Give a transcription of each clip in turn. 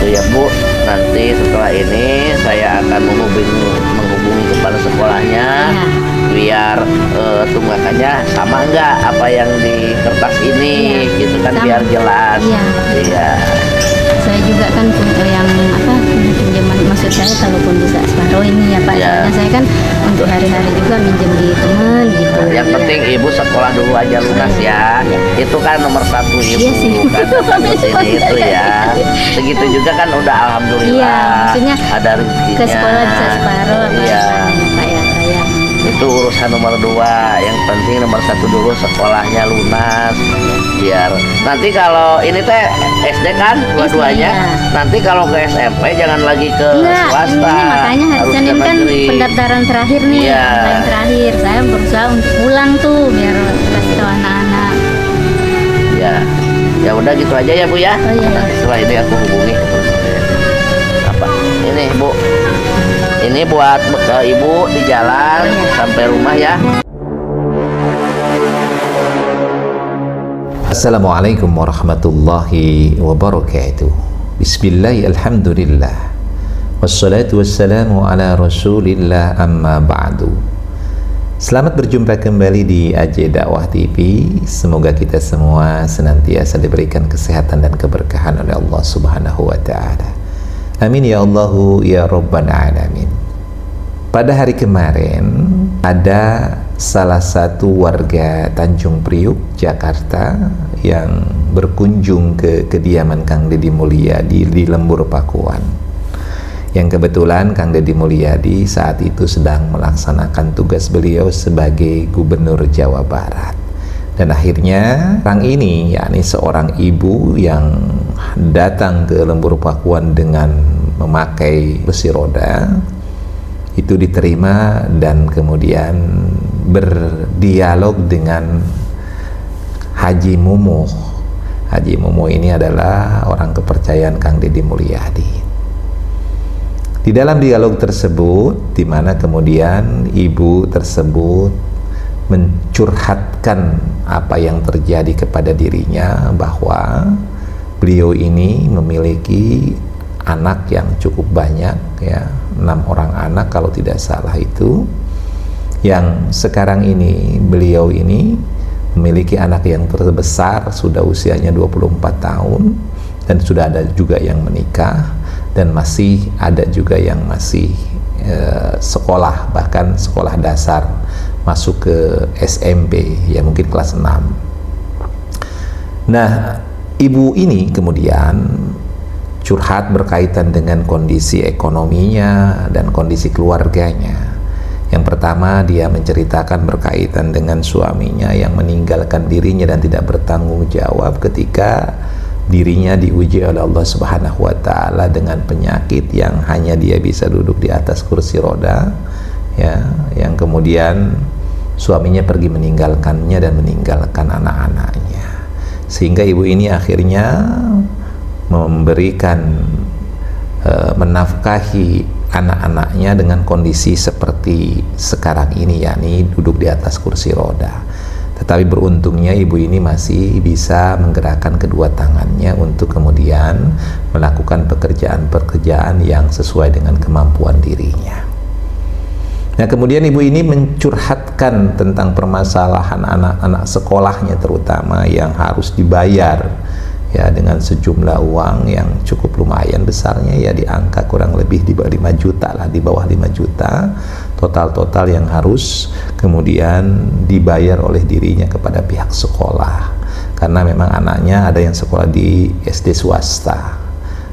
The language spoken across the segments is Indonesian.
Ya Bu, nanti setelah ini saya akan menghubungi kepala sekolahnya biar tunggakannya sama enggak apa yang di kertas ini, gitu kan, sama, biar jelas. Iya. Saya juga kan yang pinjaman, maksud saya kalaupun bisa separuh ini ya Pak, soalnya saya kan untuk hari-hari juga minjem di teman gitu. Yang penting Ibu sekolah dulu aja lunas ya. Itu kan nomor satu Ibu. Iya sih. Kan itu ya. Segitu juga kan udah alhamdulillah. Iya, maksudnya ada rezekinya. Ke sekolah bisa separuh apa ya Pak ya, saya. Itu urusan nomor 2. Yang penting nomor 1 dulu sekolahnya lunas, biar nanti kalau ini teh SD kan dua-duanya, nanti kalau ke SMP jangan lagi ke swasta. Ini makanya hari Senin kan pendaftaran terakhir nih, yang terakhir saya berusaha untuk pulang tuh biar kasih tahu anak-anak. Ya udah gitu aja ya Bu ya. Setelah ini aku hubungi apa ini Bu. Ini buat bekal Ibu di jalan sampai rumah ya. Assalamualaikum warahmatullahi wabarakatuh. Bismillah, alhamdulillah, wassalatu wassalamu ala rasulillah, amma ba'du. Selamat berjumpa kembali di AJ Dakwah TV. Semoga kita semua senantiasa diberikan kesehatan dan keberkahan oleh Allah Subhanahu wa ta'ala. Amin ya Allahu ya Rabbal Alamin. Pada hari kemarin ada salah satu warga Tanjung Priuk, Jakarta yang berkunjung ke kediaman Kang Deddy Mulyadi di Lembur Pakuan. Yang kebetulan Kang Deddy Mulyadi saat itu sedang melaksanakan tugas beliau sebagai Gubernur Jawa Barat. Dan akhirnya orang ini, yakni seorang ibu yang datang ke Lembur Pakuan dengan memakai kursi roda, itu diterima dan kemudian berdialog dengan Haji Mumuh. Haji Mumuh ini adalah orang kepercayaan Kang Deddy Mulyadi. Di dalam dialog tersebut, di mana kemudian ibu tersebut mencurhatkan apa yang terjadi kepada dirinya, bahwa beliau ini memiliki anak yang cukup banyak, ya, 6 orang anak kalau tidak salah itu, yang sekarang ini beliau ini memiliki anak yang terbesar sudah usianya 24 tahun dan sudah ada juga yang menikah dan masih ada juga yang masih sekolah, bahkan sekolah dasar, masuk ke SMP, ya mungkin kelas 6. Nah, ibu ini kemudian curhat berkaitan dengan kondisi ekonominya dan kondisi keluarganya. Yang pertama, dia menceritakan berkaitan dengan suaminya yang meninggalkan dirinya dan tidak bertanggung jawab ketika dirinya diuji oleh Allah Subhanahu wa ta'ala dengan penyakit yang hanya dia bisa duduk di atas kursi roda, ya, yang kemudian suaminya pergi meninggalkannya dan meninggalkan anak-anaknya, sehingga ibu ini akhirnya memberikan menafkahi anak-anaknya dengan kondisi seperti sekarang ini, yakni duduk di atas kursi roda. Tetapi beruntungnya ibu ini masih bisa menggerakkan kedua tangannya untuk kemudian melakukan pekerjaan-pekerjaan yang sesuai dengan kemampuan dirinya. Nah, kemudian ibu ini mencurhatkan tentang permasalahan anak-anak sekolahnya, terutama yang harus dibayar, ya, dengan sejumlah uang yang cukup lumayan besarnya, ya, di angka kurang lebih di bawah 5 juta lah, di bawah 5 juta total yang harus kemudian dibayar oleh dirinya kepada pihak sekolah, karena memang anaknya ada yang sekolah di SD swasta,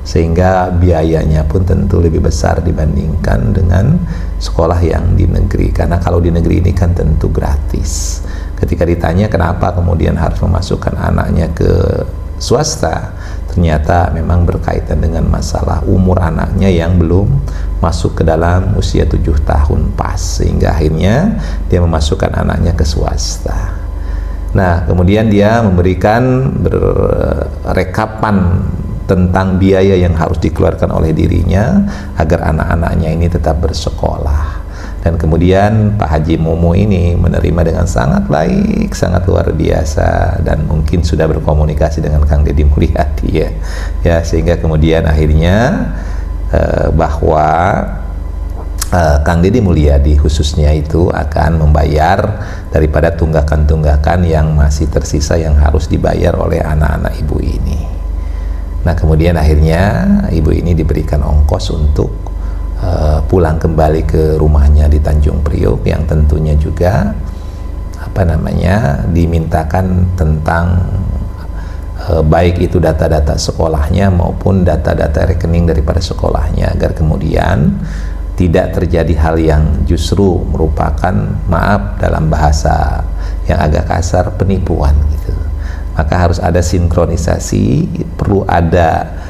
sehingga biayanya pun tentu lebih besar dibandingkan dengan sekolah yang di negeri, karena kalau di negeri ini kan tentu gratis. Ketika ditanya kenapa kemudian harus memasukkan anaknya ke swasta, ternyata memang berkaitan dengan masalah umur anaknya yang belum masuk ke dalam usia 7 tahun pas, sehingga akhirnya dia memasukkan anaknya ke swasta. Nah, kemudian dia memberikan rekapan tentang biaya yang harus dikeluarkan oleh dirinya agar anak-anaknya ini tetap bersekolah. Dan kemudian Pak Haji Mumu ini menerima dengan sangat baik, sangat luar biasa, dan mungkin sudah berkomunikasi dengan Kang Deddy Mulyadi ya, sehingga kemudian akhirnya bahwa Kang Deddy Mulyadi khususnya itu akan membayar daripada tunggakan-tunggakan yang masih tersisa yang harus dibayar oleh anak-anak ibu ini. Nah, kemudian akhirnya ibu ini diberikan ongkos untuk pulang kembali ke rumahnya di Tanjung Priok, yang tentunya juga dimintakan tentang baik itu data-data sekolahnya maupun data-data rekening daripada sekolahnya, agar kemudian tidak terjadi hal yang justru merupakan, maaf dalam bahasa yang agak kasar, penipuan gitu. Maka harus ada sinkronisasi, perlu ada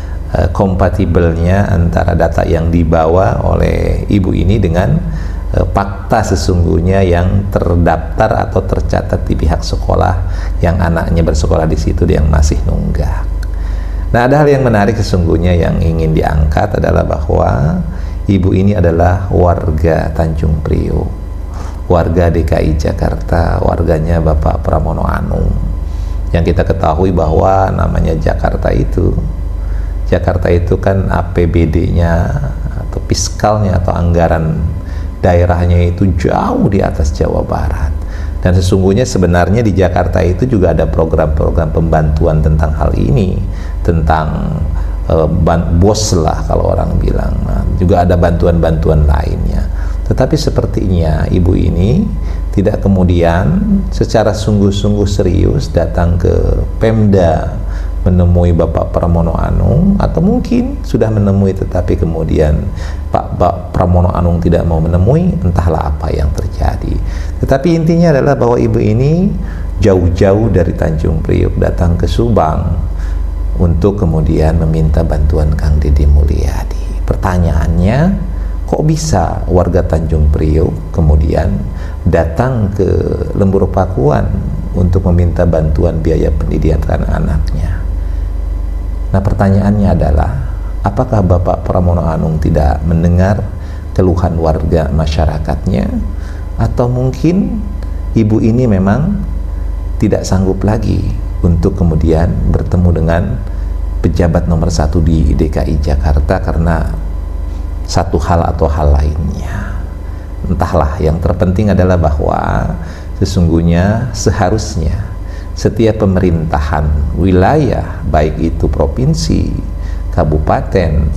kompatibelnya antara data yang dibawa oleh ibu ini dengan fakta sesungguhnya yang terdaftar atau tercatat di pihak sekolah yang anaknya bersekolah di situ, yang masih nunggak. Nah, ada hal yang menarik sesungguhnya yang ingin diangkat adalah bahwa ibu ini adalah warga Tanjung Priok, warga DKI Jakarta, warganya Bapak Pramono Anung, yang kita ketahui bahwa namanya Jakarta itu kan APBD-nya atau fiskalnya atau anggaran daerahnya itu jauh di atas Jawa Barat. Dan sesungguhnya sebenarnya di Jakarta itu juga ada program-program pembantuan tentang hal ini, tentang BOS lah kalau orang bilang. Nah, juga ada bantuan-bantuan lainnya. Tetapi sepertinya ibu ini tidak kemudian secara sungguh-sungguh serius datang ke Pemda menemui Bapak Pramono Anung, atau mungkin sudah menemui tetapi kemudian Pak Pramono Anung tidak mau menemui, entahlah apa yang terjadi. Tetapi intinya adalah bahwa ibu ini jauh-jauh dari Tanjung Priok datang ke Subang untuk kemudian meminta bantuan Kang Deddy Mulyadi. Pertanyaannya, kok bisa warga Tanjung Priok kemudian datang ke Lembur Pakuan untuk meminta bantuan biaya pendidikan anaknya? Nah, pertanyaannya adalah, apakah Bapak Pramono Anung tidak mendengar keluhan warga masyarakatnya, atau mungkin ibu ini memang tidak sanggup lagi untuk kemudian bertemu dengan pejabat nomor 1 di DKI Jakarta karena satu hal atau hal lainnya. Entahlah, yang terpenting adalah bahwa sesungguhnya seharusnya setiap pemerintahan wilayah, baik itu provinsi, kabupaten,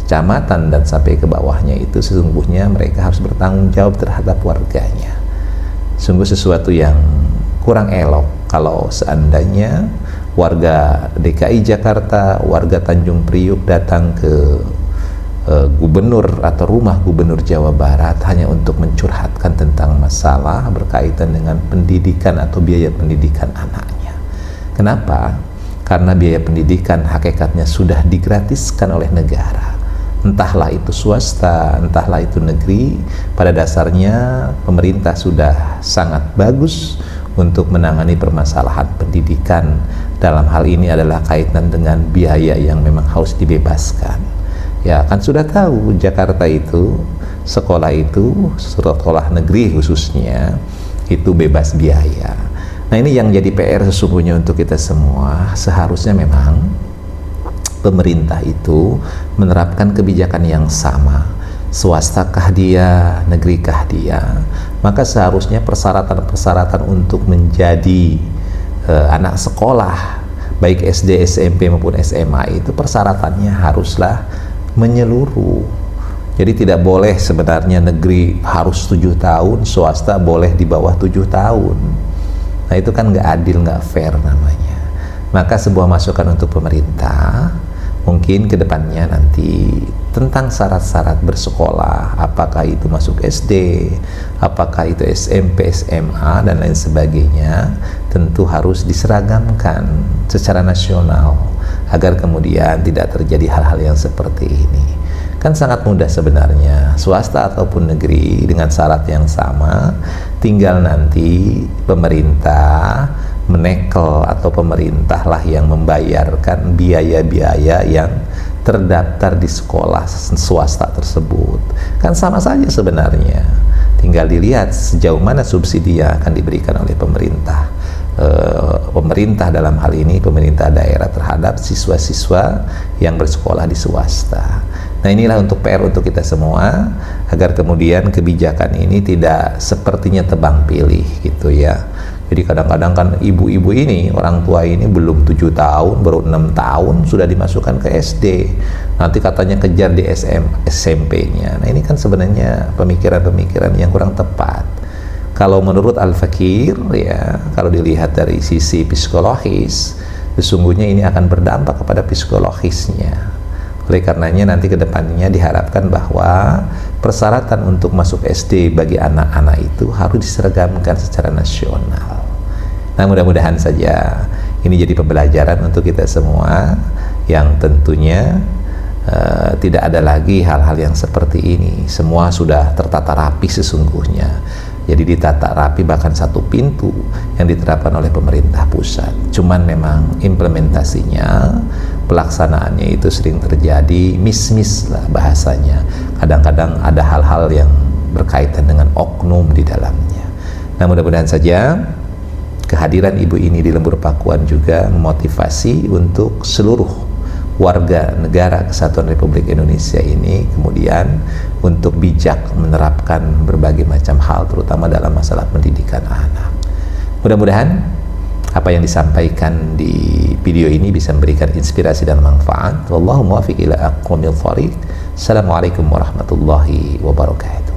kecamatan, dan sampai ke bawahnya, itu sesungguhnya mereka harus bertanggung jawab terhadap warganya. Sungguh sesuatu yang kurang elok kalau seandainya warga DKI Jakarta, warga Tanjung Priok datang ke gubernur atau rumah gubernur Jawa Barat hanya untuk mencurhatkan tentang masalah berkaitan dengan pendidikan atau biaya pendidikan anaknya. Kenapa? Karena biaya pendidikan hakikatnya sudah digratiskan oleh negara. Entahlah itu swasta, entahlah itu negeri, pada dasarnya pemerintah sudah sangat bagus untuk menangani permasalahan pendidikan. Dalam hal ini adalah kaitan dengan biaya yang memang harus dibebaskan. Ya, kan sudah tahu Jakarta itu, sekolah negeri khususnya, itu bebas biaya. Nah, ini yang jadi PR sesungguhnya untuk kita semua. Seharusnya memang pemerintah itu menerapkan kebijakan yang sama. Swastakah dia, negerikah dia, maka seharusnya persyaratan-persyaratan untuk menjadi anak sekolah, baik SD, SMP maupun SMA, itu persyaratannya haruslah menyeluruh. Jadi tidak boleh sebenarnya negeri harus 7 tahun, swasta boleh di bawah 7 tahun. Nah, itu kan nggak adil, nggak fair namanya. Maka sebuah masukan untuk pemerintah, mungkin kedepannya nanti tentang syarat-syarat bersekolah, apakah itu masuk SD, apakah itu SMP, SMA, dan lain sebagainya, tentu harus diseragamkan secara nasional agar kemudian tidak terjadi hal-hal yang seperti ini. Kan sangat mudah sebenarnya, swasta ataupun negeri dengan syarat yang sama, tinggal nanti pemerintah menekel atau pemerintahlah yang membayarkan biaya-biaya yang terdaftar di sekolah swasta tersebut. Kan sama saja sebenarnya, tinggal dilihat sejauh mana subsidi yang akan diberikan oleh pemerintah. Pemerintah dalam hal ini pemerintah daerah terhadap siswa-siswa yang bersekolah di swasta. Nah, inilah untuk PR untuk kita semua, agar kemudian kebijakan ini tidak sepertinya tebang pilih gitu ya. Jadi kadang-kadang kan ibu-ibu ini, orang tua ini belum 7 tahun, baru 6 tahun sudah dimasukkan ke SD. Nanti katanya kejar di SMP-nya. Nah, ini kan sebenarnya pemikiran-pemikiran yang kurang tepat. Kalau menurut Al-Fakir ya, kalau dilihat dari sisi psikologis, sesungguhnya ini akan berdampak kepada psikologisnya. Oleh karenanya nanti kedepannya diharapkan bahwa persyaratan untuk masuk SD bagi anak-anak itu harus diseragamkan secara nasional. Nah, mudah-mudahan saja ini jadi pembelajaran untuk kita semua, yang tentunya tidak ada lagi hal-hal yang seperti ini. Semua sudah tertata rapi sesungguhnya. Jadi ditata rapi, bahkan satu pintu yang diterapkan oleh pemerintah pusat. Cuman memang implementasinya, pelaksanaannya itu sering terjadi miss-miss lah bahasanya. Kadang-kadang ada hal-hal yang berkaitan dengan oknum di dalamnya. Nah, mudah-mudahan saja kehadiran ibu ini di Lembur Pakuan juga memotivasi untuk seluruh warga negara Kesatuan Republik Indonesia ini kemudian untuk bijak menerapkan berbagai macam hal, terutama dalam masalah pendidikan anak. Mudah-mudahan apa yang disampaikan di video ini bisa memberikan inspirasi dan manfaat. Wallahu muwaffiq ila aqwamil thoriq. Assalamualaikum warahmatullahi wabarakatuh.